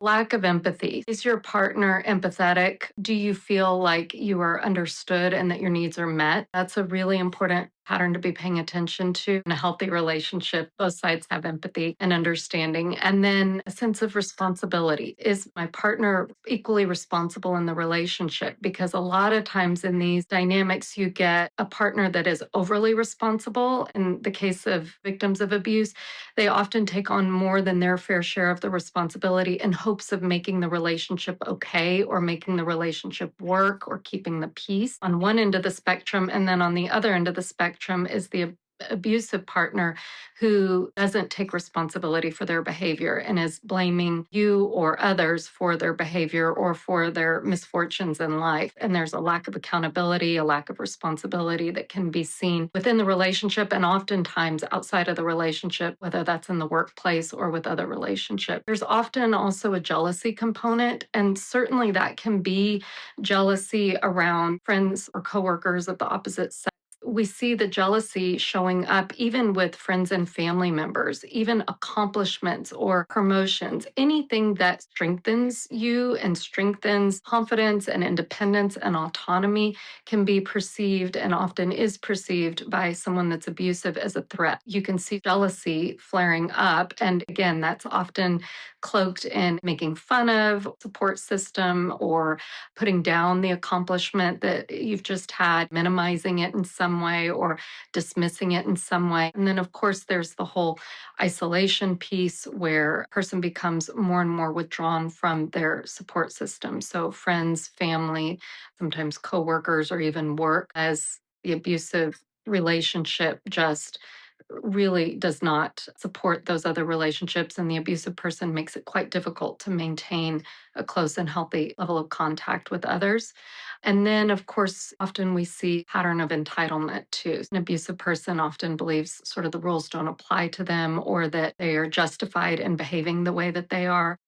Lack of empathy. Is your partner empathetic? Do you feel like you are understood and that your needs are met? That's a really important pattern to be paying attention to in a healthy relationship. Both sides have empathy and understanding. And then a sense of responsibility. Is my partner equally responsible in the relationship? Because a lot of times in these dynamics, you get a partner that is overly responsible. In the case of victims of abuse, they often take on more than their fair share of the responsibility in hopes of making the relationship okay or making the relationship work or keeping the peace on one end of the spectrum. And then on the other end of the spectrum is the abusive partner who doesn't take responsibility for their behavior and is blaming you or others for their behavior or for their misfortunes in life. And there's a lack of accountability, a lack of responsibility that can be seen within the relationship and oftentimes outside of the relationship, whether that's in the workplace or with other relationships. There's often also a jealousy component, and certainly that can be jealousy around friends or coworkers of the opposite sex. We see the jealousy showing up even with friends and family members, even accomplishments or promotions, anything that strengthens you and strengthens confidence and independence and autonomy can be perceived and often is perceived by someone that's abusive as a threat. You can see jealousy flaring up. And again, that's often cloaked in making fun of support system or putting down the accomplishment that you've just had, minimizing it in some way or dismissing it in some way. And then, of course, there's the whole isolation piece where a person becomes more and more withdrawn from their support system. So, friends, family, sometimes coworkers, or even work, as the abusive relationship just really does not support those other relationships. And the abusive person makes it quite difficult to maintain a close and healthy level of contact with others. And then, of course, often we see pattern of entitlement too. An abusive person often believes sort of the rules don't apply to them or that they are justified in behaving the way that they are.